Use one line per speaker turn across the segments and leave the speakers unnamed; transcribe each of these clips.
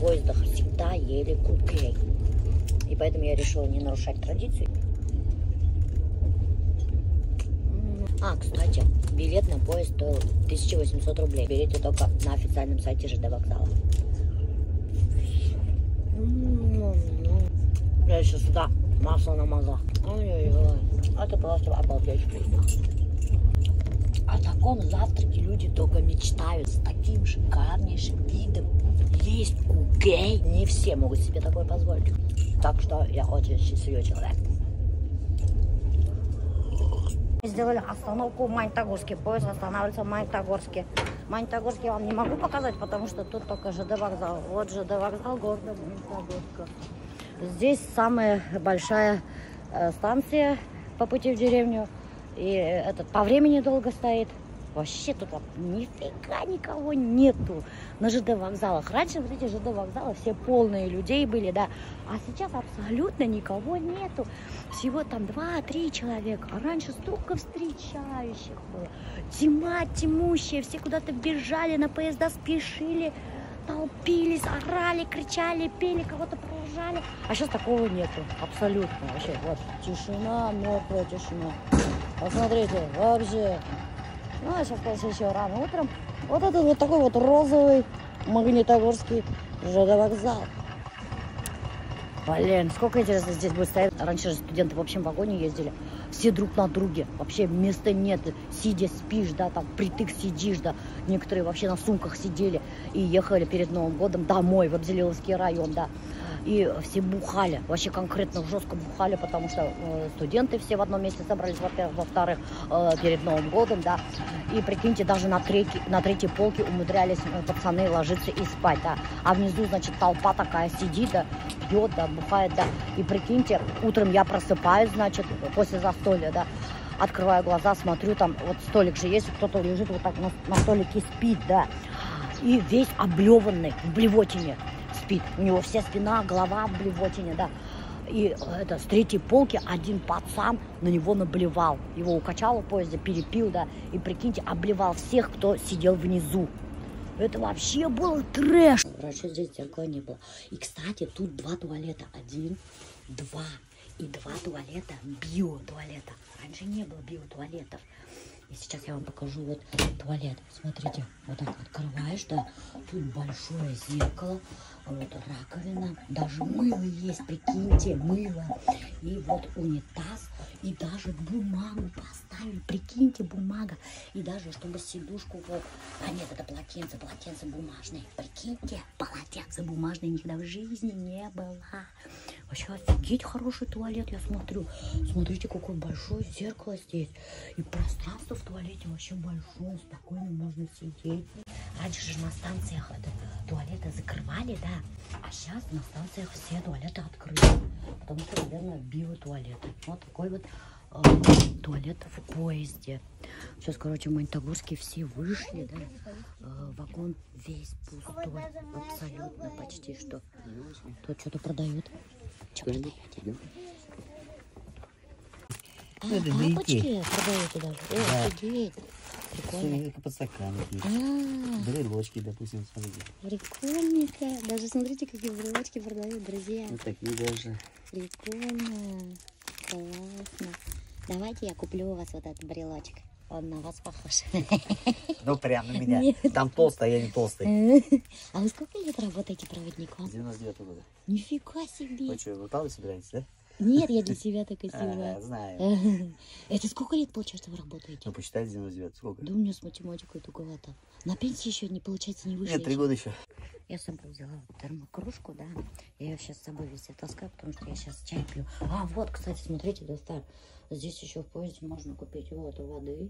поездах всегда ели кукей. И поэтому я решила не нарушать традиции. Кстати, билет на поезд стоил 1800 рублей. Берите только на официальном сайте ЖД вокзала. Я еще сюда масло намазала. Ой-ой-ой. Это просто обалдеть вкусно. О таком завтраке люди только мечтают. С таким шикарнейшим видом есть кукей. Не все могут себе такое позволить. Так что я очень счастливый человек. Сделали остановку в Магнитогорске. Поезд останавливается в Магнитогорске. Магнитогорск я вам не могу показать, потому что тут только ЖД вокзал. Вот ЖД вокзал города Магнитогорска. Здесь самая большая станция по пути в деревню. И этот по времени долго стоит. Вообще тут нифига никого нету на ЖД вокзалах. Раньше вот эти ЖД вокзалы все полные людей были, да. А сейчас абсолютно никого нету. Всего там 2-3 человека. А раньше столько встречающих было. Тьма тьмущая. Все куда-то бежали, на поезда спешили, толпились, орали, кричали, пели, кого-то провожали. А сейчас такого нету. Абсолютно. Вообще, вот тишина, мертвая тишина. Посмотрите, вообще. Ну, а сейчас, конечно, еще рано утром. Вот этот вот такой вот розовый Магнитогорский ЖД вокзал. Блин, сколько, интересно, здесь будет стоять. Раньше же студенты в общем вагоне ездили. Все друг на друге. Вообще места нет. Сидя спишь, да, там притык сидишь, да. Некоторые вообще на сумках сидели и ехали перед Новым годом домой в Абзелиловский район, да. И все бухали, вообще конкретно жестко бухали, потому что студенты все в одном месте собрались, во-первых, во-вторых, перед Новым годом, да. И прикиньте, даже на третьей полке умудрялись пацаны ложиться и спать, да. А внизу, значит, толпа такая сидит, да, пьет, да, бухает, да. И прикиньте, утром я просыпаюсь, значит, после застолья, да. Открываю глаза, смотрю, там вот столик же есть, кто-то лежит вот так на столике, спит, да. И весь облеванный в блевотине спит. У него вся спина, голова в блевотине, да. И это, с третьей полки один пацан на него наблевал. Его укачало в поезде, перепил, да. И прикиньте, обливал всех, кто сидел внизу. Это вообще был трэш. Раньше здесь зеркала не было. И, кстати, тут 2 туалета. 1, 2 и 2 туалета биотуалета. Раньше не было биотуалетов. И сейчас я вам покажу вот туалет. Смотрите, вот так открываешь, да. Тут большое зеркало, вот раковина, даже мыло есть, прикиньте, мыло. И вот унитаз, и даже бумагу поставили, прикиньте, бумага. И даже, чтобы сидушку, вот, а нет, это полотенце бумажное. Прикиньте, полотенце бумажное никогда в жизни не было. Вообще офигеть хороший туалет, я смотрю. Смотрите, какое большое зеркало здесь. И пространство в туалете вообще большое, спокойно можно сидеть. Раньше же на станциях туалеты закрывали, да. А сейчас на станциях все туалеты открыты. Потому что, наверное, биотуалеты. Вот такой вот туалет в поезде. Сейчас, короче, в Магнитогорске все вышли, да. Вагон весь пустой. Абсолютно почти что. Тут что-то продают. Что продают? Тапочки продают даже. О, офигеть. Прикольно.
Это подстаканники. Брелочки, допустим, смотрите.
Прикольненько. Даже смотрите, какие брелочки продают, друзья.
Вот такие даже.
Прикольно. Классно. Давайте я куплю у вас вот этот брелочек. Он на вас похож.
Ну, прям на меня. Нет. Там толстый, а я не толстый.
А вы сколько лет работаете проводником?
С 99-го года.
Нифига себе.
Вы что, вы правда собираетесь, да?
Нет, я для себя такая снимаю.
Знаю.
Это сколько лет, получается, вы работаете?
Ну, посчитайте 99, сколько?
Да у меня с математикой туговато. На пенсии еще не получается, не вышли.
Нет, 3 года еще.
Я с собой взяла термокружку, да. Я ее сейчас с собой везде таскаю, потому что я сейчас чай пью. А, вот, кстати, смотрите, достал. Здесь еще в поезде можно купить вот воды,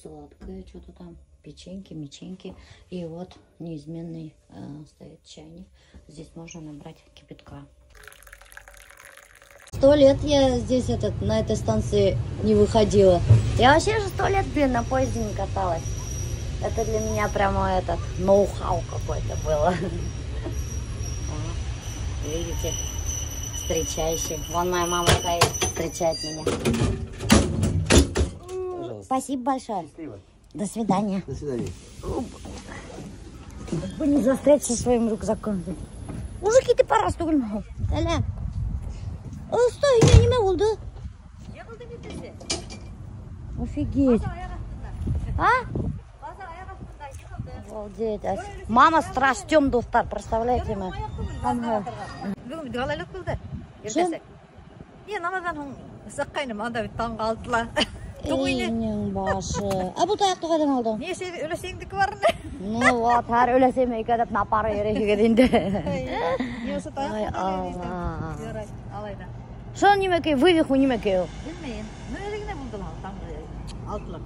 сладкое, что-то там, печеньки, меченьки. И вот неизменный стоит чайник. Здесь можно набрать кипятка. 100 лет я здесь на этой станции не выходила. Я вообще же 100 лет, блин, на поезде не каталась. Это для меня прямо этот ноу-хау какой-то было. Видите, встречающий. Вон моя мама стоит, встречает меня. Пожалуйста. Спасибо большое. Счастливо. До свидания.
До свидания.
Вы не застрять со своим рюкзаком. Уже кетіп барасы түгіл ма? Әлі. Стой, неме болды?
Не болды кетесе?
Офигеть. А? Обалдеть. Мама страстем, достар, представляете ме?
Бүгін қалайлық болды. Ертесі. Не, намаздан саққайным, анда таң қалдыла.
Eynin başı. Bu tayakta kadan aldın?
Не, өлесеңдікі барында?
Ну вот, her ölesem ekadep napara yere gidindi.
Не, осы таяқ
Ay Allah.
алайда.
Şu nimeke, вывиху nimeke.
Білмейін. Өзігіне бұлдыла, таңғы алтылар.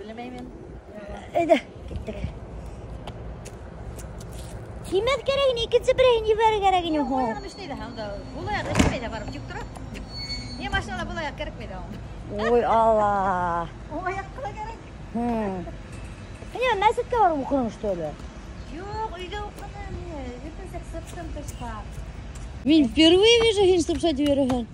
Білмеймін.
Eyde, gittik. Kimet gereğini, ikinci bireğini ver gereğini.
Ояғын үштейді, бұл аяқ ішмейді барып жүк тұрып. Не машинала бұл аяқ керек мейді.
Oy Allah.
Аяқ қыла керек.
Ya mescitte var mı okurum işte öyle?
Жоқ, үйде оқыны, ертесек сыптым тышқа.
Мен впервые вижу хинстіп сәді берген.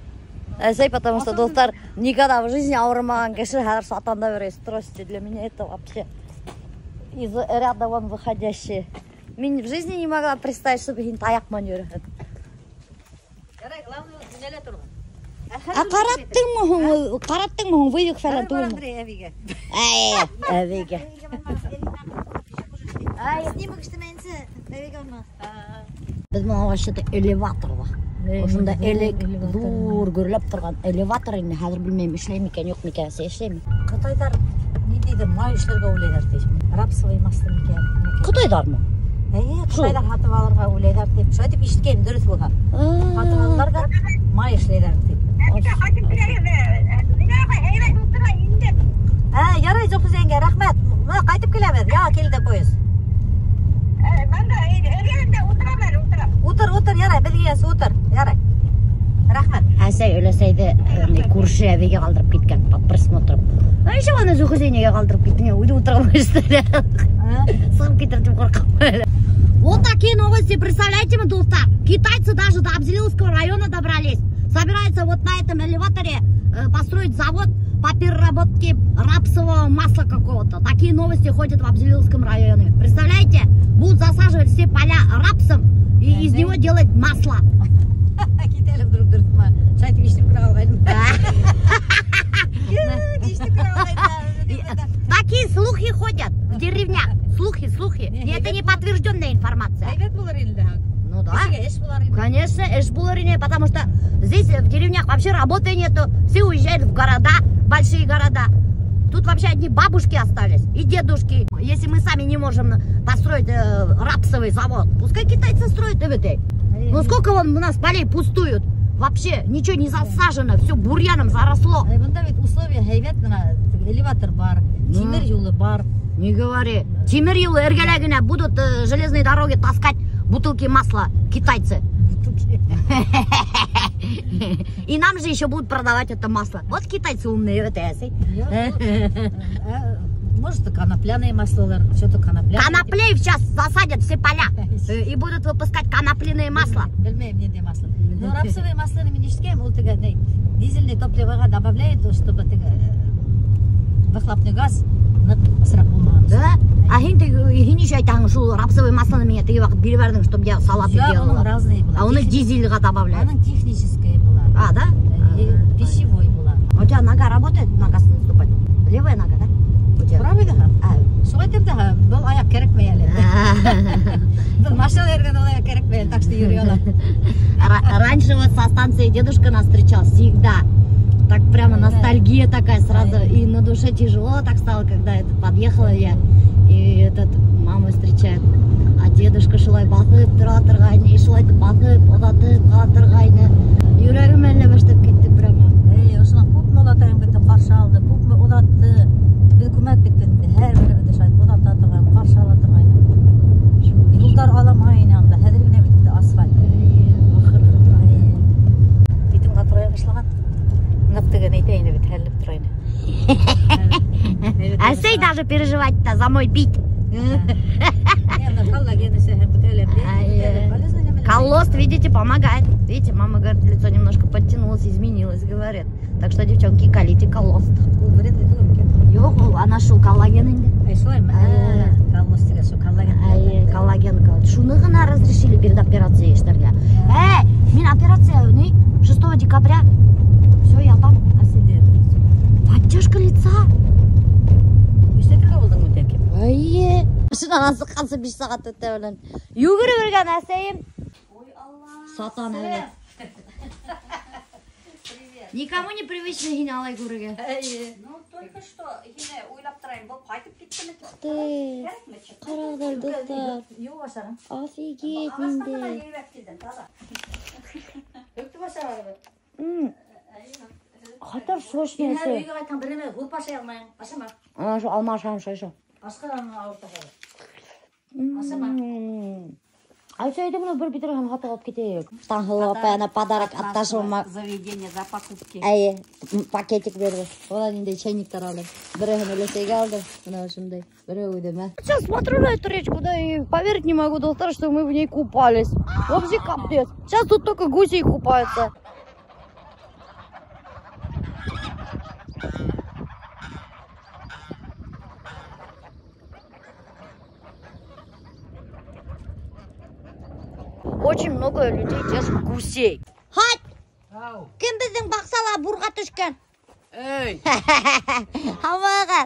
Сей, потому что, достар, никогда в жизни ауырмаған кіші әр сатанда бере стройте. Для меня это вообще из ряда вон выходящие. Мен в жизни не могла представить, чтобы хин таяқман берген.
Ярай, главное, неле тұрған.
Қараттың мұң, вывих фәлін түгіл мұң.
Әвиге.
Әвиге.
Снимок іштімейінсі, әвиге olmaz.
Біз мұна вообще-то элеватор бар. Осында зур көріліп тұрған элеватор енді қазір білмеймін, ішлей мекен, жоқ мекен, ішлей ме?
Қытайдар не дейді, май ішлерге ойлайдар дейді. Рапсовый маслы мекен.
Қытайдар ма?
Қытайдар хатып алырға ойлайдар деп. Шай деп ішткенім дұрыс болған. Хатып алырдар да май ішлейдар деп. Ярай жоқ бізенге, рахмет. Қайтып келеміз, я келді пойыз. Отыр, ярай, бізге есі отыр, ярай. Рахмет.
Әсәй өлесейді көрші әвеге қалдырып кеткен, под присмотром. Еще оны зухызенеге қалдырып кеттің, өйді отырамайсызды. Сығып кетірдім қорқам. Вот такие новости, представляете, достар? Китайцы даже до Абзелилского района добрались. Собираются вот на этом элеваторе построить завод по переработке рапсового масла какого-то. Такие новости ходят в Абзелилском районе. Представляете? Будут засаживать все поля рапсом и из него делать масло.
Кетелім друг-друг. Шайтып ештіп күні алғайдым.
Такие слухи ходят в деревнях. Слухи. Это не подтвержденная информация. Ну да. Конечно, эшбуларине, потому что здесь в деревнях вообще работы нету. Все уезжают в города, большие города. Тут вообще одни бабушки остались и дедушки. Если мы сами не можем построить рапсовый завод, пускай китайцы строят ЭВТ. Ну сколько вон у нас полей пустуют? Вообще ничего не засажено, все бурьяном заросло.
Бұнда ведь условия хейвет, элеватор бар, темір юлы бар.
Не говори. Темір юлы эргелягина будут железные дороги таскать бутылки масла китайцы. И нам же еще будут продавать это масло. Вот китайцы умные,
Может, конопляные масло, что-то конопляные.
Коноплей сейчас засадят все поля и будут выпускать конопляные масла.
Білмеймін не де масло. Но рапсовые масланы мен ешкем, ол дизельный топливоға добавляет, чтобы выхлопный газ ысырап болмаған.
Да? А хин еще айтаң, шул рапсовый масланы мене теге вақыт беріп бердің, чтобы я салат
делала. Разные была.
А оны дизельға добавляют.
Она техническая была.
А, да?
Пищевой была.
У тебя нога работает, нога наступать? Левая нога, да?
Правый да? Шуға деп да, бұл аяқ керек мейлі. Бұл машина ерген ол аяқ керек мейлі, так что юрий олар.
Раньше вот со станции дедушка нас встречал всегда. Так прямо ностальгия такая сразу. И на душе тяжело так стало, когда подъехала я. И маму встречает. А дедушка шулай бақып тұра тұрғайны, шулай бақып ұдатып қала тұрғайны. Жүрегім әлі баштап кетті прямо.
Осынан көп молатайым кетті, қаршы алды, көп ұдатты. Біз көмәк бітті, әр бірі біді шайды, ұдатта тұрғайны, қаршы ала тұрғайны. Yollar alamayın anda, hədirgine bitti asfalt. Bitin qaturaya qışlağın. Nıqtığı neyteyini bit, həlib durayını.
Әсей даже переживать-то за мой бит. Коллост, видите, помогает. Видите, мама говорит, лицо немножко подтянулось, изменилось, говорит. Так что, девчонки, колите коллост. Yok, ana şu коллаген инде.
Коллост, коллаген.
Коллаген. Şunu gına разрешили Машинадан сыққансы 5 сағат өтті білін. Югірі бірген әсейім.
Ой, Алла.
Сатан әлі. Никому не привычно хине алай көреге.
Ну, только что, хине ойлап тұрайын, бұл қайтып кетті ме?
Ты, қарағдар достар.
Юу басарым?
Офигеть менде.
Өкті басарады.
Қатар сочный
Үйге
әсе.
қайтқан біреме ғылып башай алмайын. Басама.
Ана şu alma aşağım şaşa.
Басқадан ауырт тахады. Басама.
Ayşe'ydi bunu bir bitirelim hata alıp gideyim. Tanhılığa bayana padarak attaşılma.
Заведение за покупки.
Әйе, пакетик берді. Одан енді чайниктар алды. Бірі хемелесеге алды. Мына шындай. Бірі өйдеме. Сейчас смотрю на эту речку, да, и поверить не могу, достар, что мы в ней купались. Вообще капец. Сейчас тут только гуси купаются. Очень много людей держит гусей. Хат! Кім біздің бақсала бұрға түшкен?
Ey.
Хамаға.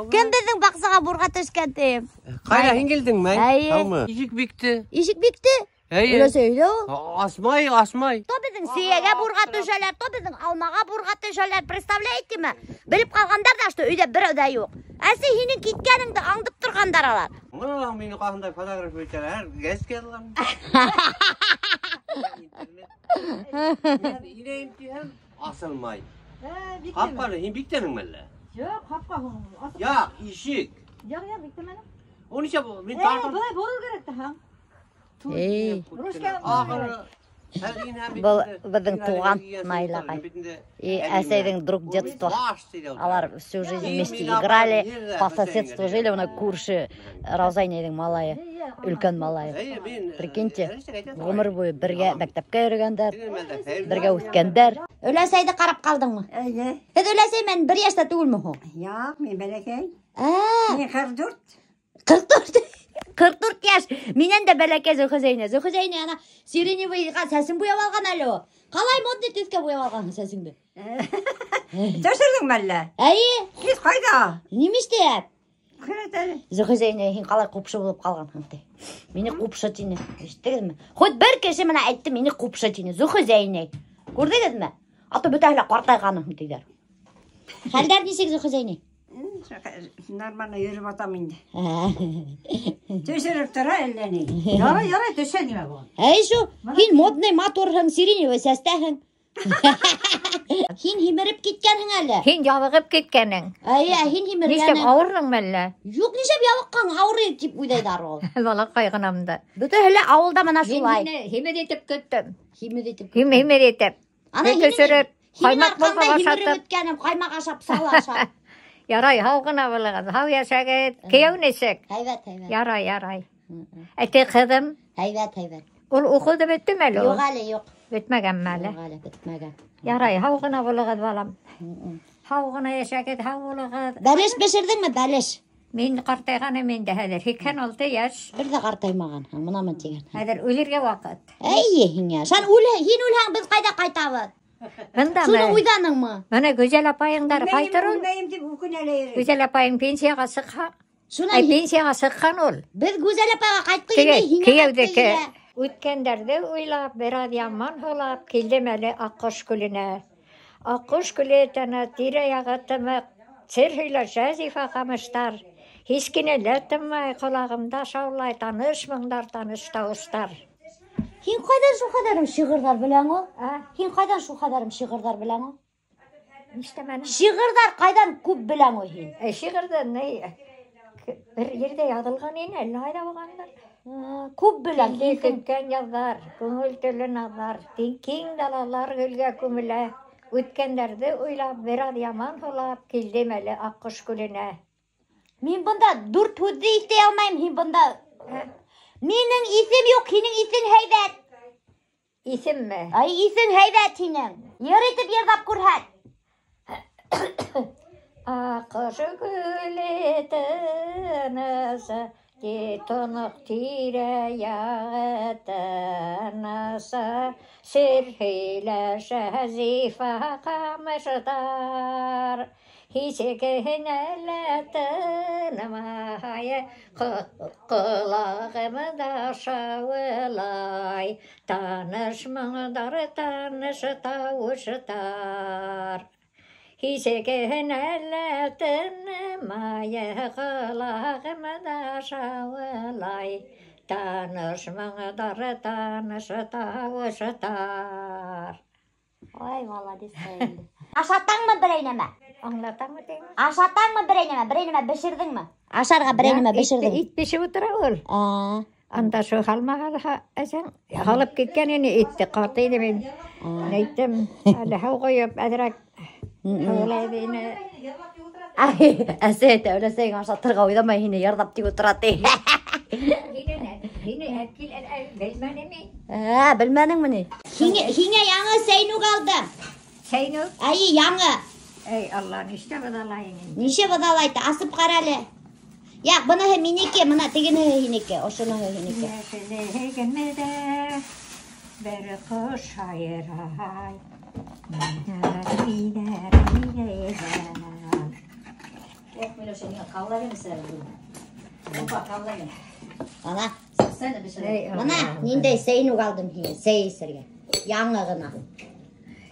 Кім біздің бақсаға бұрға түшкен дейм?
Kayra hingildin mi?
Әйе.
Tamam. İşik bikti.
Ишік бекті?
Әйе.
Öyle söyle o.
Asmay, asmay.
То біздің сиеге бұрға түшелер, то біздің алмаға бұрға түшелер. Представляете ме? Біліп қалғандар да, что үйде бір өде жоқ. Әсі хенің кеткеніңді аңдып тұрғандар алар.
Mına meni qahında fotoğraf ötür her gez geldi. İneyim ki hem asılmay. Kapları hin biktenin melle.
Жоқ, қапқа ғылым.
Ya işik.
Жоқ, бекті мәні.
Onu işte bu. Ben
Бұлай болу керек та, ха?
Ей,
Ahırı.
бұл біздің туған Найлағай. И Әсейдің друг детства. Алар всю жизнь вместе играли, по соседству жили, она көрші Раузайнайдың малайы, үлкен малайы. Прикиньте, ғұмыр бойы бірге мектепке үйрегендер, бірге өткендер. Өләсейді қарап қалдың ма?
Әйе.
Hed Өләсей мен бір яшта түгіл ме хо?
Yok, men bələkəy.
Мен
44.
44 яш. Менен де бәләкәй Зөхөзәйне. Зөхөзәйне ана сиреневыйға сәсін буяп алған әлі о. Қалай модный төске буяп алған сәсіңді?
Төшірдің мәлі?
Әйе,
Біз қайда?
немеште?
Күретәлі.
Зөхөзәйне хин қалай қупшы болып қалған хынты. Мені қупшы тине. Ештіңіз ме? Хоть бір кеше мені айтты, мені қупшы тине. Зөхөзәйне. Көрдіңіз ме? Аты бүтәлі қартайғаны хынтыйдар. Хәлдер несек Зөхөзәйне?
Нормально жүріп атам енді. Төшіріп тұра әлләні. Ярай, төшә неме бұл?
Әй шу, хин модный моторһың, сиреневый сәстәһің. Хин химеріп кеткенің әлі.
Хин ябығып кеткенің.
Әйе, хин
Ништеп
химергенің.
ауырдың мәлі?
Жоқ, нешеп ябыққан ауыры деп уйдайдар ол.
Бала қайғынамды.
Бүтәлі ауылда мына шулай.
Химер етіп көттім.
Химер етіп.
Химер етіп.
Ана
Төшіріп, қаймақ болға
химер
башатып.
өткенім, қаймақ ашап сала ашап.
Ярай, хауғына болығыз. Хау яшағет. Кеяу несек.
Хайват.
Ярай. Әте қыдым.
Хайват.
Ол оқуды бітті мәлі?
Жоқ әлі, жоқ.
Бітмәген мәлі.
Жоқ әлі, бітмәген.
Ярай, хауғына болығыз балам. Хауғына яшағет, хау болығыз.
Бәлеш бешірдің ме, бәлеш?
Мен қартайғаны менде әдір. 86 яш.
Bir de қартаймаған, мұнамын теген.
Әдір өлерге вақыт.
Әйе, хин Шан хин өләң, біз қайда қайтабыз?
Бұнда
Шуны
ма?
уйданың ма?
Мұны Гүзел апайыңдар қайтырын.
Нәйім деп үкін әлейірі.
Гүзел апайың пенсияға сыққан.
Шуна
Пенсияға сыққан ол.
біз Гүзел апаға қайтқы
Күйеудекі өткендерді ойлап, бір яман олап, келдім әлі аққош күліне. Аққош күлетіні тире яғытымы, сірхейлі жазифа қамыштар. Хескенелі тымай құлағымда шаулай танышмыңдар, таныш тауыстар.
Хин қайдан шу қадарым шығырдар біләң ол? Хин қайдан шу қадарым шығырдар біләң ол?
Нешті мәні?
Шығырдар қайдан көп біләң ол хин?
Шығырды бір ерде ядылған ені, әлі айда болғандар.
Көп біләң.
Келде күткен yazдар, көңіл төлі назар, кең далалар гүлге көмілі. Өткендерді ойлап, бір яман олап, келдем әлі аққыш күліне.
Мен бұнда дүр төді істей алмайым, хин бұнда. Менің исім yok, хинің исің хайбәт.
Исім ме?
Ay исің хайбәт хинің. Ер етіп ердап көрхәт.
Аққыш күлетінісі, тұнық тире яғытынысы, сірхейлі жазифа қамыштар. Хисегенеле тынымай, Құлағымы да шауылай, Танышмаңдар, таныш тауыштар. Хисегенеле тынымай, Құлағымы да шауылай, Танышмаңдар, таныш тауыштар.
Ой, молодец. Ашатаңмы бірейнеме?
Аңлатаңмы деймін?
Ашатаңмы бірейнеме? Бірейнеме бішірдің ме? Ашарға бірейнеме бішірдің?
Ит пешіп отыра ол. Анда şu қалмаға әсен қалып кеткен ені итті қартайды мен. Нәйттім, әлі хау қойып, әдірек қылайды ені.
Әсет, өлесең ашаттырға ойдамай хине ярдап тек отырады.
Хине әкел білмәне ме?
Білмәнің міне. Хине яңы сейну қалды.
Сейну?
Әйі, яңы.
Ей, Алла, неште бұдалайын?
Неше бұдалайды, асып қаралы. Яқ, бұны минеке, мұна тегені хинеке, ошыны хинеке.
Нәсілігімді бір құш айырай,
Yok Miloş'a niye kavlayın mı sen bunu? Opa kavlayın. Ana sen de bir şey. Mana ninde seynu kaldım hiye seyisirge. Yangığına.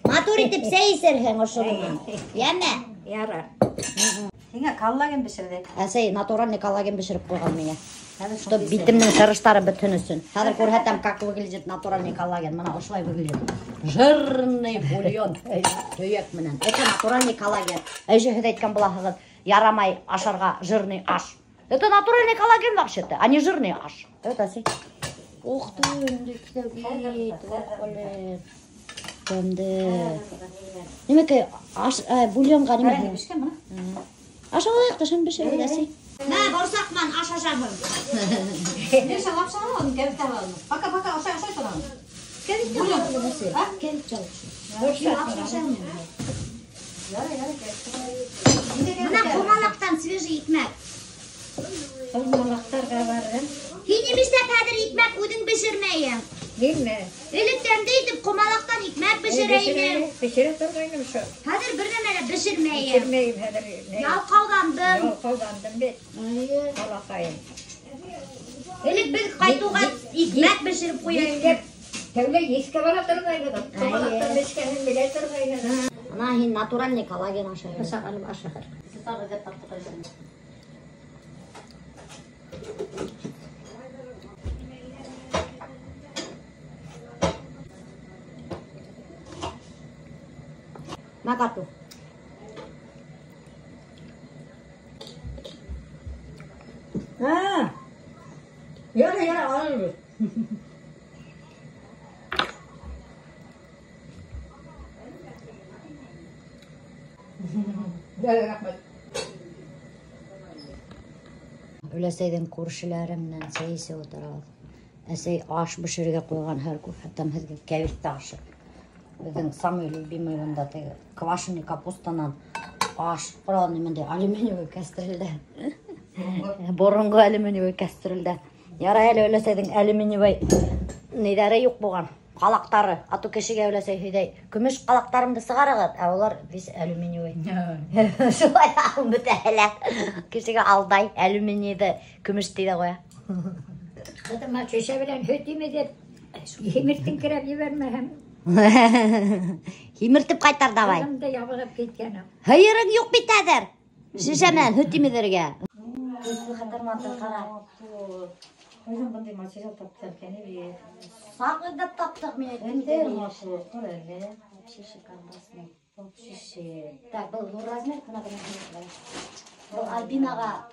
Maturitip seyisirgen o şunun. Yeme.
Yara.
Сеңе каллаген биширди.
Әсей натуральный коллаген бешіріп қойған мене. Что битімнің сырыштары бүтінісін. Қазір көрсетем, как выглядит натуральный коллаген. Мына осылай выглядит. Жирный бульон. Түйек менен. Это натуральный коллаген. Әйші хет айтқан бұлақығын. Ярамай ашарға жирный аш. Это натуральный коллаген вообще-то, а не жирный аш. Это сей. Ух ты, önde kitap. Döndü. Неме аш бульонға неме?
Бишкен мына.
Аш алайық та шын бішір өдәсей. Мә, борсақман аш ашамын.
Неше лапшаны оны кәбітті алады. Пока ошай соған.
Кәбітті алады. Кәбітті алады. Мына құмалақтан свежий икмәк.
Olmalaqtarga barın.
Хинеміште кәдір икмәк өдің бішірмейін.
Bilme.
Өліктен дейтіп құмалақтан икмәк бішірейін.
Pişire durmayın şu.
Кәдір бір нәмәлі бішірмейін.
Pişirmeyim hedir.
Ялқауданdım.
Yolqaldandım bir. Olaqayım.
Өлік бір қайтуға икмәк бішіріп қойайын.
Tevle yeske bana durmayın. Kumalaqtan beşkenin bile durmayın.
Ана хин натуральный коллаген ашайын.
Sağalım aşağı.
Макарту.
Yara alır. Rahmet.
Өләсейдің көршілерімнен сәйісі отырады. Әсей аш бішірге қойған әр көп, әттім әзге кәвітті ашы. Біздің самый любимый онда квашеный капустанан аш құралын еменде алюминиевый кәстірілді. Бұрынғы алюминиевый кәстірілді. Яра әлі өләсейдің алюминиевый нейдәрі yok болған. Қалақтары, ату кешіге өләсей хүйдей. Күміш қалақтарымды сығарығыд, олар біз алюминиевый. Шулай ағым бүті әлі. Кешіге алдай, алюминийді күміш дейді қоя.
Kıdıma çöşe bilen hötüme de yemirtin kirep yivermeyem.
Химіртіп қайтар давай.
Kızım da yabығып ketkenim.
Хайырың yok битәдір. Шешемен хүттімедерге. Көзі қатырматыр қара.
Өзім бұндай материал таптар кәне бе.
Сағыдап таптық мен
Әндер машу, құр әлі.
Шеші қандасының.
Шеше.
Так, бұл бұл размер, бұна бұл Альбинаға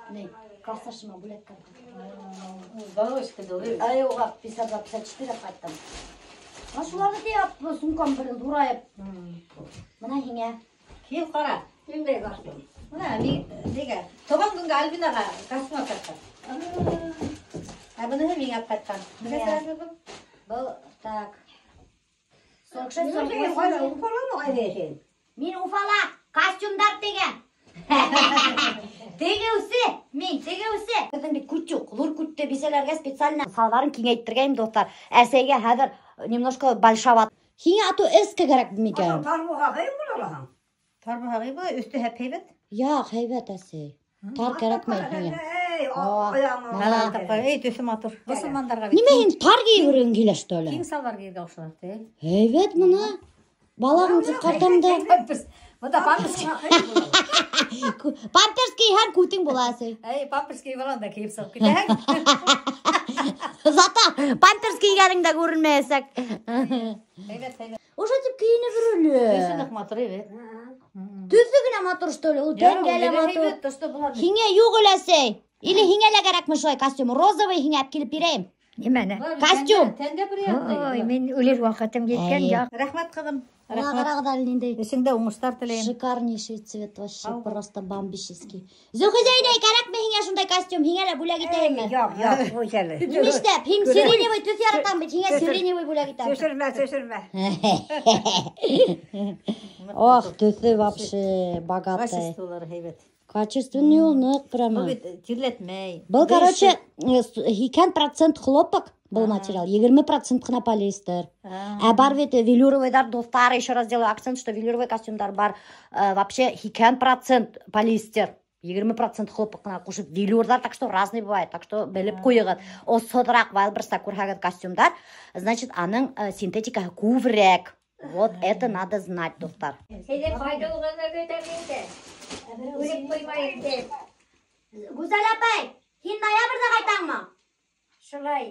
классашыма бөлек қарды.
Балочка долы.
Айуға 54 қайттым. Ашуларды deyap, сумкам бірін дұрайып. Мұна хиңе.
Кел қара.
Şimdi baktım.
Мұна, неге? Тоған күнгі Альбинаға қасыма қаттым. Бұны мен ап қаттым.
Бұл, так. 46-48. Мен уфала, костюмдар деген. Тегеусі, мен тегеусі. Бірдің бі күтчік, лұр күтті беселерге специально салбарын кеңейттіргейім достар. Әсейге әдір немножко большават. Хиңе ату эске керек бімекен.
Тарбуға қайын бұл олаған.
Тарбуға бұл, үсті әп пейбет.
Я хайбат әсей. Тар кәрәкмәй.
Эй, төсі матур. Мұсылмандарға
Неме һин тар кийберең килеш төле?
кең салбар киерге ұқсат.
Хайбат мына. Балағың катамда.
Бұда памперс
Памперс кийһәр күтең була әсей.
памперс киіп алам да киіп салып кетәк.
Зато памперс кийгәнең дә күренмәясәк. Ошо тип кийинеп йөрүле.
Төсі матур, evet.
Төсі генә матур что ли? Ул тәнгәле матур. Һиңә юк өләсәй. Или һиңә лә кәрәкме шулай костюм? Розовый һиңә алып килеп бирәм.
Немене?
Костюм.
Тәнгә приятный.
Ой, мен үлер вакытым жеткен жоқ.
Рәхмәт кызым.
Карагыда ниндәй
Эшеңдә уңыштар теләйем.
шикарнейший цвет вообще просто бомбический. Зөхәзәйнәй кәрәкме һиңә шундай костюм? Һиңә лә бүләк итәйемме?
Yok, o'shalar.
Нимә эшләп? Һин сиреневый төс яратам бит. Һиңә сиреневый бүләк итәм.
Төшермә.
Ох, төсе вообще богатый.
Качестволары һәйбәт.
Качественный ул нык прямо.
Бу бит тирләтмәй.
Был, короче, 2% хлопок был материал, 20% гына полиэстер. А бар ведь велюровыйдар, достары, еще раз делаю акцент, что велюровый костюмдар бар вообще 2% полиэстер. 20% хлопок гына кушып велюрдар, так что разный бывает, так что белеп куйыгыз. О содырак вайлбырста күрһәгез костюмдар, значит, аның синтетикаһы күбрәк. Вот это надо знать, достар.
Сәйдә файда булганга көтәмәйде. Үлеп куймайын дип.
Гүзәл апай, һин ноябрьдә кайтаңмы?
Шулай.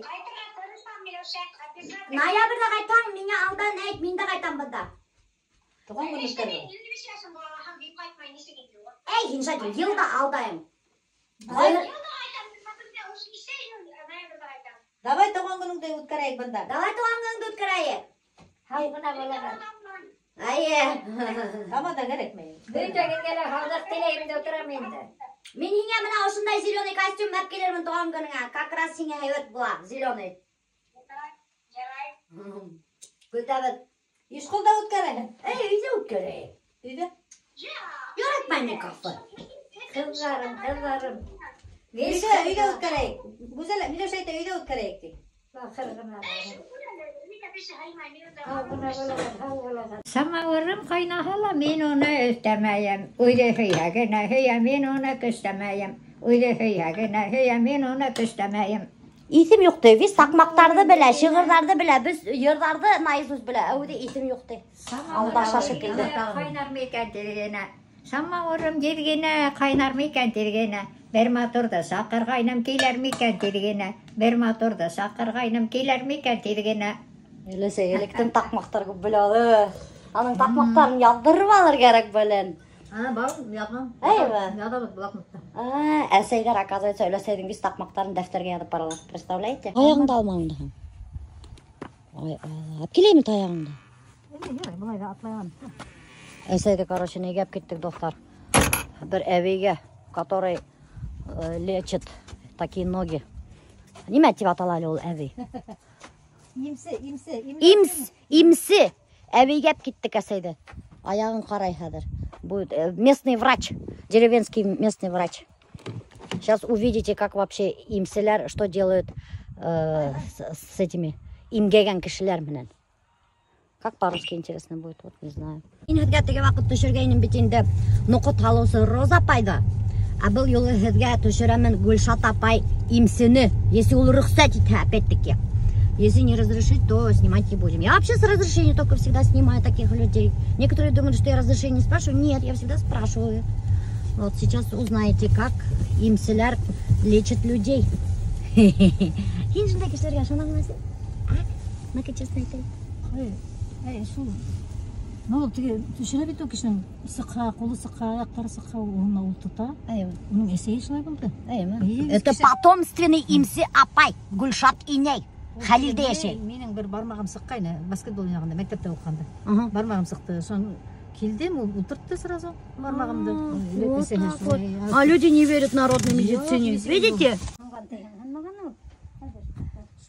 Ноябрьдә кайтаң, миңа алдан әйт, мин дә кайтам бында.
Туган көннәр.
Эй, һин шайтан, елда алдайым.
Давай туган көнеңдә үткәрәйек бында.
Давай туган көнеңдә үткәрәйек.
Халкына булган.
Әйе.
Ама да кәрәкмәй.
Бөтәгенгә лә халык теләйем дә утырам инде.
Мин һиңа менә ошондай зеленый костюм алып килермен туган көнеңә. Как раз һиңа һәйбәт була, зеленый. Көтәбез.
Ишкулда үткәрәйек.
Өйдә үткәрәйек.
Өйдә.
Яратмайм кафе.
Кызларым.
Өйдә үткәрәйек. Гүзәл, Миләүшә әйтә, өйдә үткәрәйек ди.
Самавырым кайнаһа мин уны өстәмәем. Үзе һөйәгенә һөйә, мин уны көстәмәем. Үзе һөйәгенә һөйә, мин уны көстәмәем.
Исем юкты. Без сакмактарды белә, шигырьләрне белә, без йырдарды наизусть белә. Әүдә исем юкты. Алдаша шикелле.
Кайнар микән тиргенә. Самавырым җиргенә, кайнар микән тиргенә. Бер матурда сакыргайным килер микән тиргенә. Бер матурда сакыргайным килер микән тиргенә.
Элесе электен такмактар күп белә. Аның такмактарын яздырып алыр кирәк белән.
Бар, язган.
Әйбә.
Язабыз блокнотта.
Әсәйдәр, оказывается, өләсәйдең без такмактарын дәфтәргә язып баралар. Представляете? Аягыңда алмагында. Ай, алып киләме таягыңда?
Булай да атлайган.
Әсәйдә, короче, нигә киттек, достар. Бер әбигә, который лечит такие ноги. Нимә дип аталар ул әби? Имсе. Әбигә киттек әсәйдә. Аягын карай хәзер. Будет местный врач, деревенский местный врач. Сейчас увидите, как вообще имселер, что делают с этими имгеген кешеләр менән. Как по-русски интересно будет, вот не знаю. Мин һезгә теге вакыт төшергәйнем бит инде нукыт халысы Роза апайда. А был юлы һезгә төшерәмен Гөлшат апай имсене, если ул рөхсәт итә, опять-таки. Если не разрешить, то снимать не будем. Я вообще с разрешения только всегда снимаю таких людей. Некоторые думают, что я разрешение спрашиваю. Нет, я всегда спрашиваю. Вот сейчас узнаете, как имселяр лечит людей. Ну-ка, честно это.
Ну, ты шуны бит кешенең сыкка, кулы сыкка, аяклары сыкка, уны ул тута. Уның эсеге шулай булды.
Это потомственный имсе апай, Гүлшат инәй. Хәлилдә яшәй.
Минең бер бармагым сыккайны, баскетбол уйнаганда, мәктәптә укыганда. Бармагым сыкты. Сон килдем, ул утыртты сразу бармагымды.
А люди не верят народной медицине. Видите?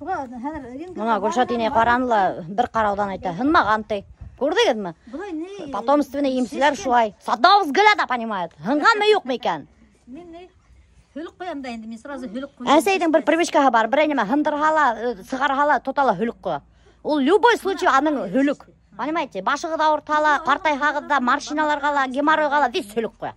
Мына Гүлшат инәй каранла, бер караудан әйтә, хынмаган ти. Күрдегезме? Потомственный имселәр шулай. Садовыз гелә да понимает. Хынганмы юкмы икән?
Мин Hülük koyam da indi, men sразу hülük koyam.
Әсәйдің бір привычкаһы бар, бір әнеме хындырһала, сығарһала, тотала hülük коя. Ул любой случай аның hülük. Понимаете? Башыгы да ауыртала, картайһагы да, маршиналарга да, геморройга да весь hülük коя.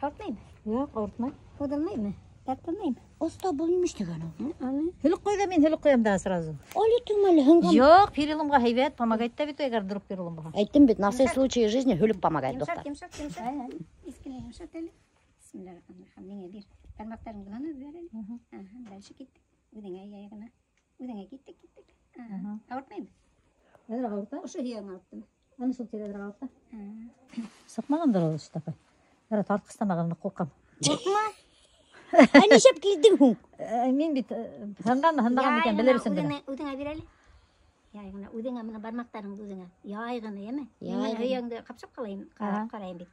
Ауыртмаймы? Жоқ, ауыртмай. Қудалмаймы? Тартылмаймы?
Оста болмыш деген
Аны.
Хүлік қойда мен хүлік қоям да сразу.
Оле түңмәлі хыңғам.
Жоқ, переломға хайбет, помогает да бит, егер вдруг перелом болған.
Айттым бит, на все случаи жизни хүлік помогает, доктор.
Йымшат. Искене йымшат әлі. Бисмиллахиррахманиррахим. Меңе бир. Бармақтарыңды ғана бер әлі. Дальше кеттік. Үдіңе аяғына. Үдіңе кеттік. Ауыртмаймы?
Әдір ауырта?
Ошы хияң ауырттым.
Аны сол тер әдір ауырта? Сақмағандар ол ішті апай. Әрі тартқыстамағанды қоқам.
Қорқма. Әнешеп келдің хуң.
Мен бит хандаған екен біле білсін деді.
Үдіңе бер әлі. Яйғына, үдіңе мына бармақтарыңды үдіңе. Яйғына, еме?
Яйғына.
Хияңды қапшап қалайын, қарайын бит.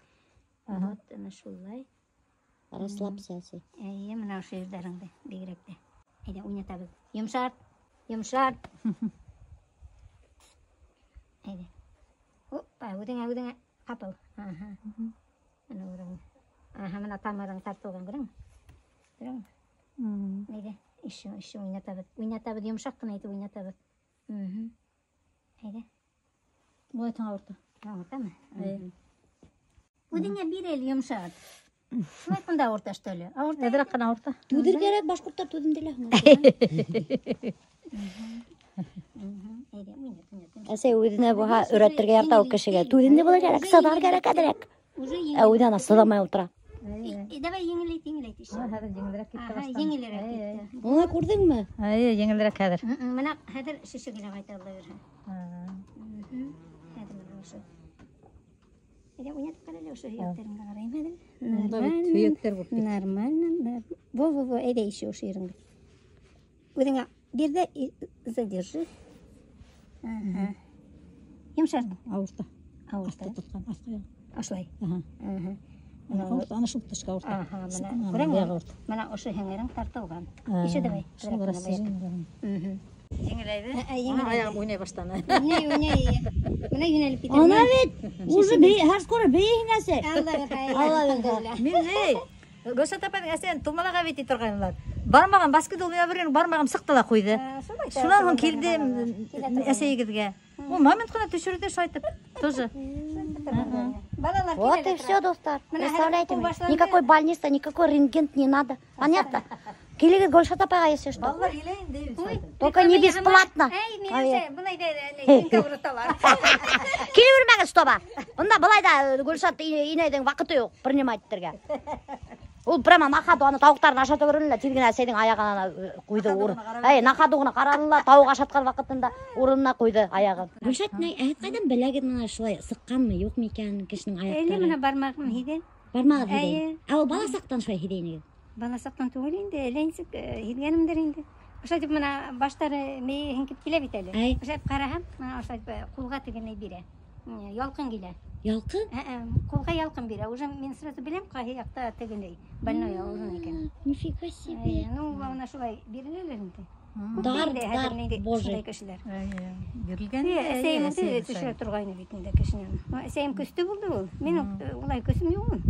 Вот, ана шулай.
Расслабься сен.
Мына ошы жердеріңді, бегіректі. Әйде, ойнатабыз. Йымшарт. Әйде. Опа, үдіңе, қапыл. Ана ұрың. Мына тамырың тартылған көрің. Көрің. Әйде, іші ойнатабыз. Ойнатабыз, йымшақтын айтып ойнатабыз. Әйде.
Бұлай таң ауырта.
Ауыртамы? Үдіңе бір әл йымшат. Шулай қында ауырта, что ли?
Әдір аққан ауырта.
Түдір керек, башқұрттар түдімделі. Әсей өйдіне бұға үрәттірге яртау кішіге. Түдімде бұла керек, садар керек әдірек. Өйдіна садамай отыра.
Давай еңілейт іші.
Әдір жеңілдірек кетті бастан.
Еңілерек кетті.
Оны көрдің мі?
Жеңілдірек әдір.
Мына әдір шеші келе қайта алла берді. Әдір мына ошы. Әдір ойнатып қарайлы ошы үйектеріңді қарайым әдір.
Мұнда бит үйектер болып кетті.
Нормально. Во, әйде іші ошы еріңді. Өдіңе берді задержи. Емшардың?
Ауырта.
Ауырта.
Тұтқан, астайын.
Ашлай.
Ауырта, ана шылттышқа ауырта.
Мына ошы хеңерің тартылған. Іші дәбай.
Шыл расы жеңілдірін.
Жеңілейді?
Аяғым ойнай бастаны.
Ойнай. Мына юнеліп кетеді.
Ана бет, уже her скоро бейін әсе.
Алла
Мен Гөлшат апайдың әсен тұмалаға бети тұрғанылар. Бармаған баскет ойнай берген, бармаған сықтала қойды. Шунан он келді әсейгізге. Ол момент қана түшірді шайтып. Тоже.
Вот и все, достар. Представляете мне, никакой больницы, никакой рентген не надо. Понятно? Келеге Гөлшат апайға есе что?
Балалар елейін дейбіз.
Только не бесплатно. Келе бермеңіз стоба. Онда былай да Гөлшат инайдың вақыты жоқ принимательтерге. Ол прямо нахаду аны тауықтарын ашата көрінілі. Тилген әсейдің аяғына қойды ұрын. Нахадуғына қарарылы, тауық ашатқан вақытында ұрынына қойды аяғын. Гүлшат, қайдан біләген мына шылай сыққан мы, жоқ ме екен кішінің аяқтары?
Әлі мына бармағым хиде.
Бармағы хидейін. Ал бала сақтан шылай хидейін?
Бала сақтан түгіл енді, әлейінсік хидгенімдер енді. Ошайтып мына баштары мейі хінкіп келе бит әлі. Ошайтып қарағам, ошайтып қолға тігіней біре. Ялқын келе.
Ялқын?
Қолға ялқын бере. Уже мен сразу білем қай яқта тігіней. Больной аузын екен.
Нифига себе.
Ну, бауына шулай берілелерінде.
Дар, боже.
Берілген.
Әсейімді түшірі тұрғайны бетінде кішінен. Әсейім көсті болды ол. Мен олай көсім еуін.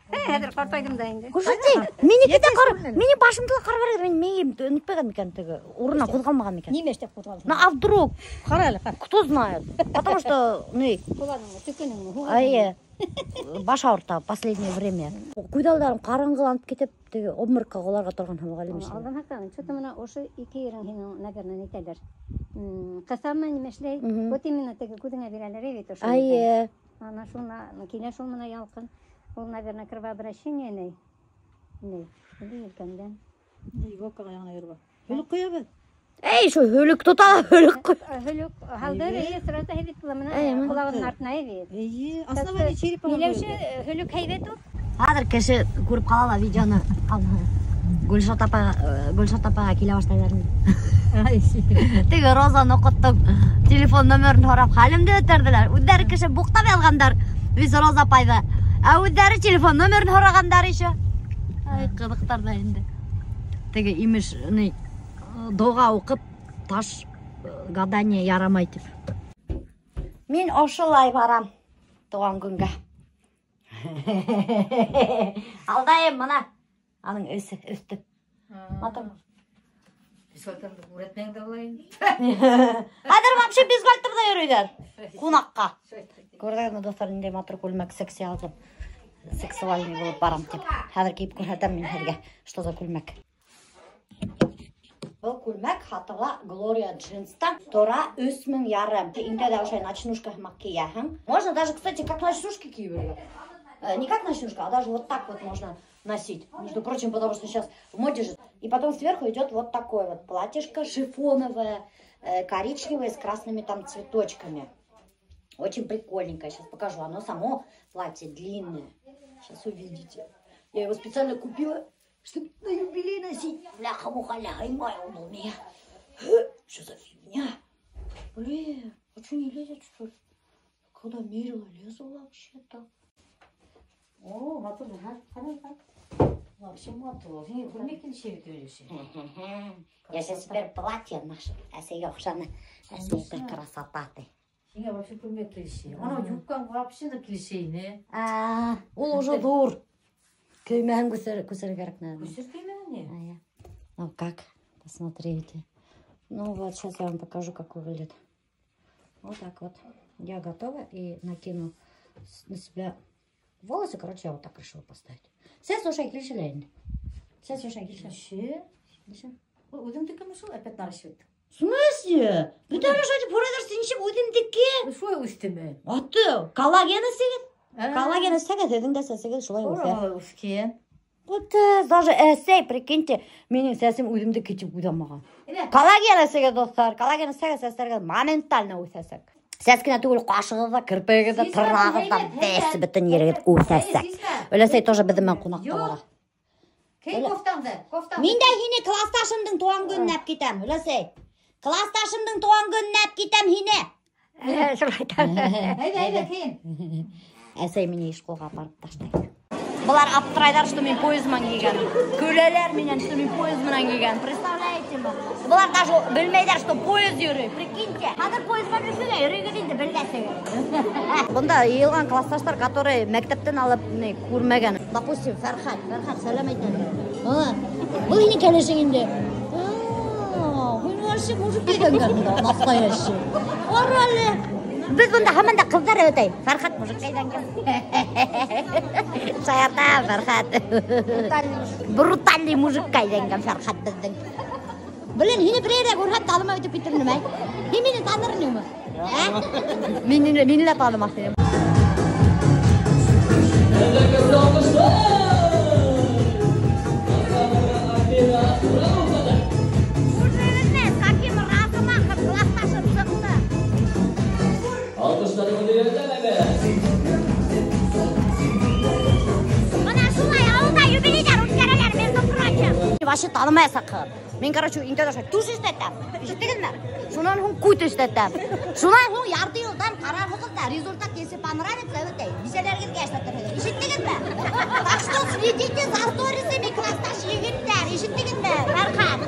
Әдір қартайдым да енді.
Гүлшатей, менікі де қар, мені башымдығы қар бар еді, мен ұнытпайған мекен тігі, ұрына қозғалмаған мекен.
Неме іштеп қозғалды?
А вдруг?
Қарайлы,
Кто знает? Потому что,
Қоланыңы, түкініңі.
баш ауырта последнее время. Күйдалдарым қараңғыланып кетіп, тігі обмырыққа оларға тұрған хамағалым үшін.
Алдан хақтағын, чөті мына ошы екі ерің хенің наверное нетелер. Қасамы немешлей, вот именно тігі күдіңе берелер ебет ошы. Ана шуна, келе шул мына ялқын. Ол, наверное, кровообращение не. Не, или елкенден.
Иголкаға яғына ерба. Hölük koya ben.
Şu hölük tuta hölük koy.
Hölük haldır sırada hevit bulamına kulağının артына hevit.
Aslında ben içeri falan
Milevşi hölük hevit o.
Hazır kişi көріп қалала видеоны. Гүлшат апаға келе баштайларын. Тегі Розаны оқыттық. Телефон нөмірін сұрап халімді өтірділер. Өздері кіші бұқтап алғандар. Біз Роза апайды. Өздері телефон нөмірін сұрағандар еще. Қыдықтарда енді. Тегі имеш доға оқып таш гадание ярамай деп. Мен ошылай барам туған күнге. Алдайым мына. Аның өстіп. Матым.
Бизгалтырды уретмен де болайын.
Қадыр вообще бизгалтырда үйрейдер. Қунаққа. Көрдіңіз достар, інде матыр көлмәк секси алып. сексуальный болып барам деп. Хәзер киіп көрсетем мен һеҙгә, что за күлмәк. Бұл күлмәк хатыла Gloria Jeans'тан тора 3500. Инде дә ошай ночнушка һымак киәһең. Можно даже, кстати, как ночнушки киеп. Не как ночнушка, а даже вот так вот можно носить. Между прочим, потому что сейчас в моде же. И потом сверху идет вот такое вот платьишко шифоновое, коричневое с красными там цветочками. Очень прикольненькое. Сейчас покажу. Оно само платье длинное. Сейчас увидите. Я его специально купила, чтобы на юбилей носить. Бляха-муха, ляха-муха, он у меня. Что за фигня? Блин, а что не лезет, что ли? Когда мерила, лезла вообще-то.
О, матур, вообще матур. Көрмекен шеви көрөші.
Я сейчас теперь платье наше. Әсеге ұқшаны. Әсеге красота ты.
Сенге вообще көрмек келеші. Ана юбкаң вообще да келешейне.
Ол уже дур. Көймән көсер керек надо.
Көсер көймәне?
Ну как? Посмотрите. Ну вот, сейчас я вам покажу, как выглядит. Вот так вот. Я готова и накину на себя волосы. Короче, я вот так решила поставить. Сәс ошай келешелейін. Сәс ошай келешелейін.
Өдімдікі мүшіл, әпет нарышып.
В смысле? Bütün ошайды порадырсын ішіп өдімдікі.
Шой өстімі?
Аты, коллагені сегет. Коллагені сегет, едіңді сәсегет шулай өсе.
Ора өскен.
Вот даже эсей, прикиньте, менің сәсім өдімді кетіп өдамаған. Коллагені сегет, достар. Коллагені сегет сәстерге моментально өсесек. Сәскіне түгіл қашығы да, кірпегі да, тырнағы да, бәсі бүтін ерегет өсесек. Өлесей тоже біздімен қонақта бара.
Кей кофтаңды?
Мен де хине класташымдың туған күнін әп кетем, өлесей. Класташымдың туған күнін әп кетем хине.
Әйбе, кейін.
Әсей мені еш қолға барып таштайды. Бұлар аптырайдар, что мен поездман киген. Көлелер менен, что мен поездман киген. Представляете ма? Бұлар даже білмейдер, что поезд жүрі. Прикиньте. Қазір поездман жүрсіне, үрігі дейді, білдәсігі. Бұнда елған классташтар, которые мәктептен алып көрмеген. Допустим, Фәрхат, сәлем айтады. Бұл хине кәлешігінде. Бұл вообще мужик кайдан настоящий. Оралы. Biz bunda hamanda qizlar o'tay. Farhat mujik qaydan keldi? Sayata Farhat. Brutalli mujik qaydan keldi Farhat bizning. Bilen hini birere ko'rib tanima o'tib ketdim nima? Meni tanirnimi? Ha? Meni tanimaqdim. Вообще танымай сақып. Мен, короче, интернетте туш істеттім. Ешіттіңіз ме? Шунан хүн күйт істеттім. Шунан хүн ярты елдан қарар қылды, результат если понравится, өтей. Беселерге істеттім. Ешіттіңіз ме? Так что следите за сторисами классташ егеттер. Ешіттіңіз ме? Фархат.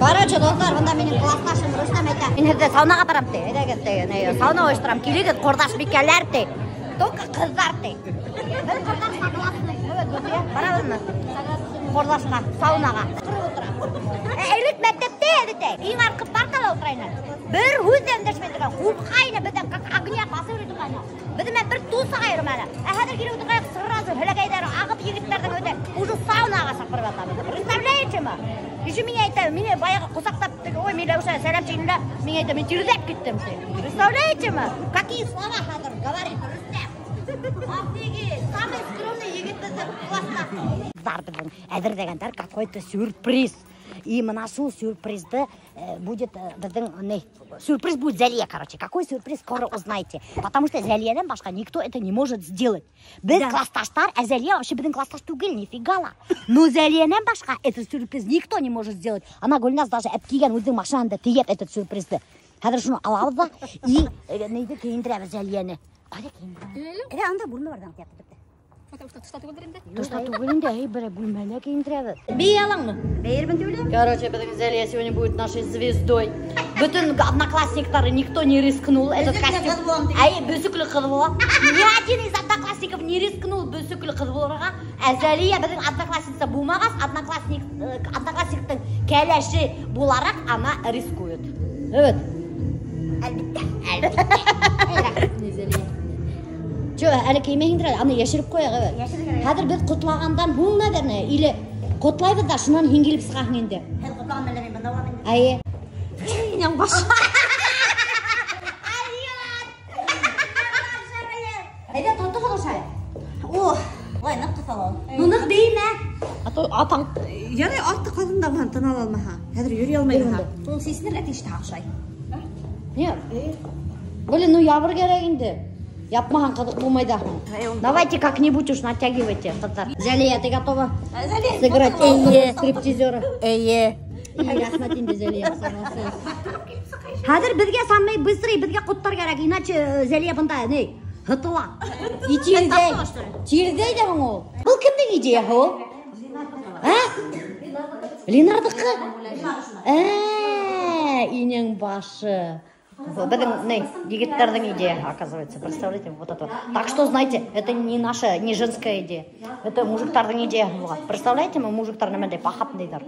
Короче, достар, бұнда менің классташым Рустам айтты. Мен һеҙҙе саунаға барам ти. Сауна ойыштырам. Килегеҙ, ҡорҙаш бикәләр ти. Только ҡыҙҙар ти. Бер ҡорҙаш согласны. Барабыҙмы? Ҡорҙашҡа, саунаға. Элек мәктәптә әҙетәй. Иң арҡы партала ултырайны. Бер һүҙ ҙә өндәшмәй торған. Ҡурҡайны беҙҙән, как огня басып торғайны. Беҙҙең бер тусаға айырманы. Хәҙер килеп ултырғайыҡ сразу һеләгәйҙәр ағып егеттәрҙең өйҙә уже саунаға саҡырып ятабыҙ. Представляете ма? Еще меня это, меня баяғы ҡосаҡтап, ой, Миләүшә, сәләм тигәндә, меня это, мен тирҙәп киттем. Представляете ма? Какие слова хәҙер говорит Рөстәм? Офигеть! Самый скромный егет бездең класста. Бар беҙҙең әҙерләгәндәр какой-то сюрприз. И мына шул сюрпризды будет беҙҙең сюрприз будет Зәлиә, короче. Какой сюрприз, скоро узнаете. Потому что Зәлиәдән башҡа никто это не может сделать. Без классташтар, а Зәлиә вообще беҙҙең классташ түгел, нифига ла. Но Зәлиәдән башҡа этот сюрприз никто не может сделать. Она Гөлназ даже әпкигән үҙенең машинанда тейәп этот сюрпризды. Хәҙер шуны алабыҙ да и нейҙе кейендерәбеҙ Зәлиәне. Ҡайҙа кейендерәбеҙ? Анда бүлмә бар да. Тышта түгел инде, бер бүлмәлә кейендерәбеҙ. Бей алаңмы? Бейермен түгел. Короче, беҙҙең Зәлиә сегодня будет нашей звездой. Bütün одноклассниктары никто не рискнул этот костюм. Бөсіклі қыз бола. Ни один из одноклассников не рискнул бөсіклі қыз боларға. Әзәлия біздің одноклассница болмағас, одноклассниктің кәләші боларақ ана рискует. Evet.
Әлбетте.
Жо, әлі кеймейіндір, аны ешіріп қояқ, evet. Қазір біз құтылағандан бұл, наверное, или құтылайбыз да шынан хенгеліп сықақын енді.
Құтылаған мәлі мен банда оламын.
Айе.
Нен баш.
Айда, тұтты құдыршай.
Ой, нық қысалау.
Нұнық дейме? Атаң.
Яны атты қалында бұған тынал алмаға. Қазір юри алмайға. Ол сесінер әтешті ақшай.
Не? Блин, ну ябыр керек енді. Yapмаған қыдық болмайды. Давайте как-нибудь уж натягивайте, қыздар. Зәлия, ты готова? Сыграть стриптизера? Рахмет енді Зәлия, согласен. Қазір бізге самый быстрый, бізге құттар керек, иначе Зәлия бұнда, не? Хытыла. И тирдей де бұң ол. Бұл кімдің идеясы ол? Ленардықы? Инең башы. Біздің егеттердің идея, оказывается, представляете, вот это. Так что, знаете, это не наша, не женская идея. Это мужиктардың идея была. Представляете, мы мужиктарны мәнде пахапныйдар.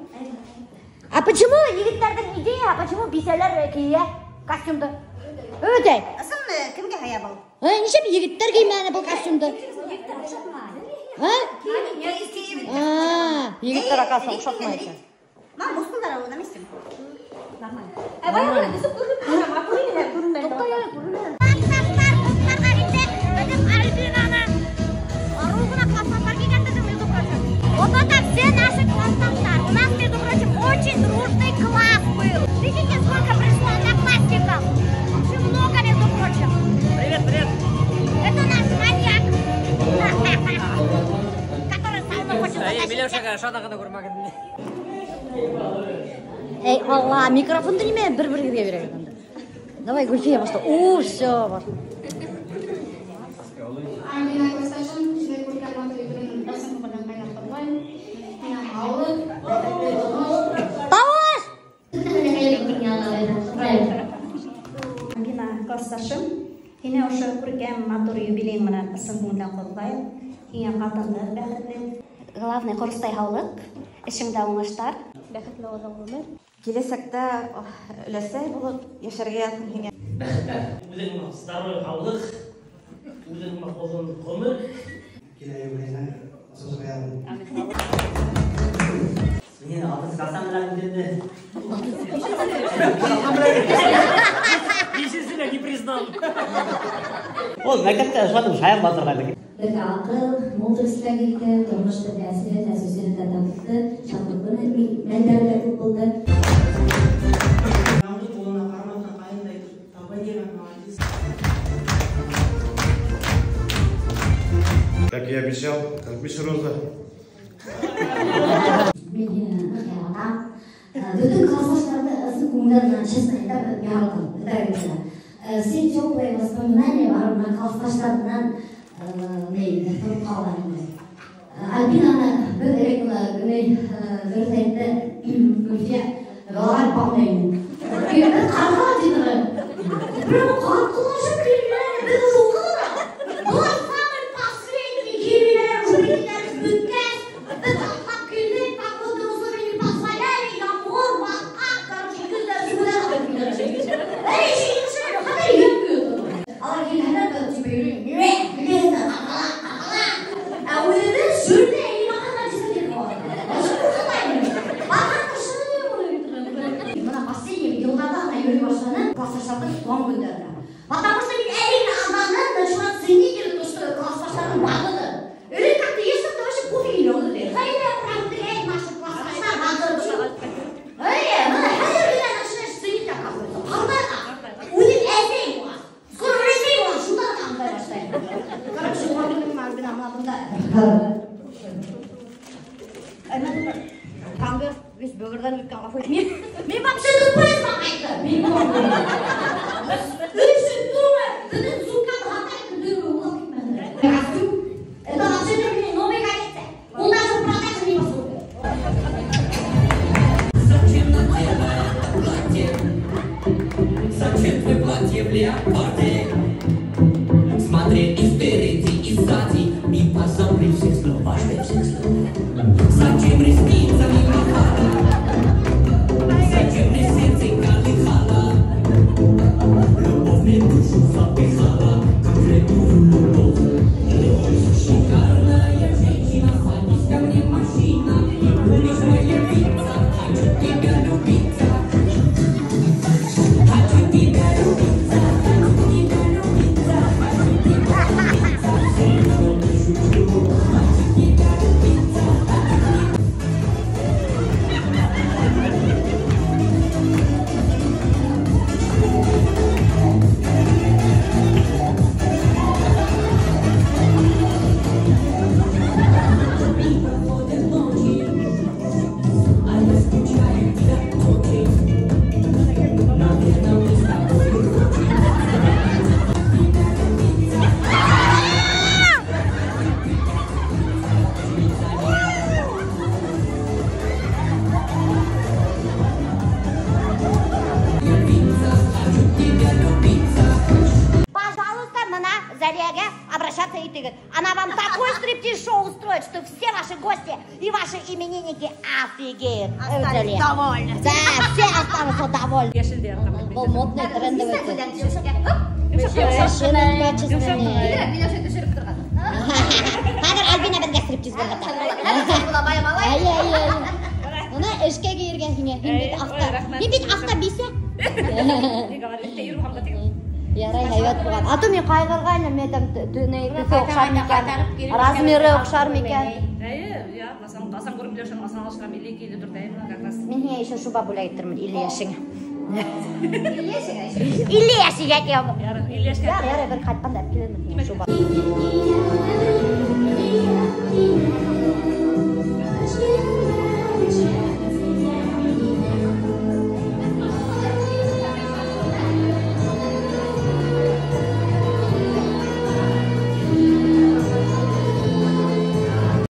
А почему егеттердің идея, а почему бисәлер кие костюмды? Өтей.
Асын кімге хая бұл?
Неше бір егеттер кеймәні бұл костюмды? Егеттер акасы ұқшатмайды.
Мен мұстындар ауына местім.
Вот это все наши класснавтар. У нас, между прочим, очень дружный класс был. Видите, сколько пришло одноклассников? Очень много, между прочим. Привет, привет. Это наш маньяк. Который сам хочет затащить.
Милешаға шадағына көрмеген.
Эй, Алла, микрофонды неме бір-бірге береді. Давай, Гульфия башла. О, все, бар. Тауыш!
Ангина классташым, хине ошы күргән матур юбилей менән ысын күңелдән котлайм. Иң катымлы, бәхетле. Главный хорыстай һаулык, эшеңдә уңыштар. Бәхетле озын гомер. Киләсәктә өләсәй булып яшәргә якын һиңә.
Үзең здоровый һаулык, үзең озын гомер. Киләйәгенә созган. Мин атын касамлар диде. Бишесенә не признал. Ол мәктәптә шатым шаян батырга.
Бізге ақыл, мол істегілді, тұрмышты дәсірі, тәсізері тәтәмізді, шақырғыны мәндәрі көп болды.
Намды қолына қарматына қайындай табай деген мағализ.
Как я обещал, как Миша Роза.
Bütün классташтарды сын көңілдерін честно айтып, ярылдым. Все теплые воспоминания бар, мына классташтарынан тұрып қалған. Альбинаны бір ерек зөртәйді Гүлфия ғалай бақылаймын. Бір қарға деді. Бір қаттылашы келмелер, біз жоқыдыра. Бұлар самый последний келмелер, жүргендеріз бүткәс. Біз ақтап келдік, погода условия не позволяли, ямғыр, баққа, короче, күздер жүгілер қайтылар. Эй, шейінші, қадай емпейді. Алар келгендер де типа үйрен, біледі, Өзіміз жүрді әймақанға жесілден болады. Өшін қылмайды. Бақанға шынымен мұны. Мына последний видеоларда ғана үйрен башланы классташтардың туған күндерді. Потому что мен әрине адамнан начинать ценить то, что классташтардың бағыды. Или как-то если кто вообще пофиг не oldu der. Hayır, правда, эй, наши классташтар бағыды. Эй, мына әзіргіден начинаешь ценить оказывается. Қандай өзім әзей болады. Скоро өлесей болады, шудан қандай баштайды. Короче, уақытым Альбина мына бұнда.
Kanka, biz böğürden ülken laf etmeyin.
Мен вообще тупойсың айтты. Мен Үшін тұрма. Біздің сумканы хатайды дүрі олап кетмеді. Это вообще не новый коллекция. Он даже в продаже не поступил.
стриптиз-шоу устроить, что все ваши гости и ваши именинники офигеют. Остались довольны. Да, все останутся довольны.
Бұл модный трендовый.
Қазір Альбина бізге стриптиз көріп
Мына ішке киерген кіне. Мен бет ақта бейсе. Ярай, хайват болған. Аты мен қайғырғайным, мен төсі оқшар мекен, размері оқшар мекен.
Асан көріп білешін, асан алшыған илекейлі тұрдайым.
Мен еще шуба бұлай тұрмын, Ильяшың.
Ильяшың әкем.
Ярай, бір қайтқанда әпкелемін шуба.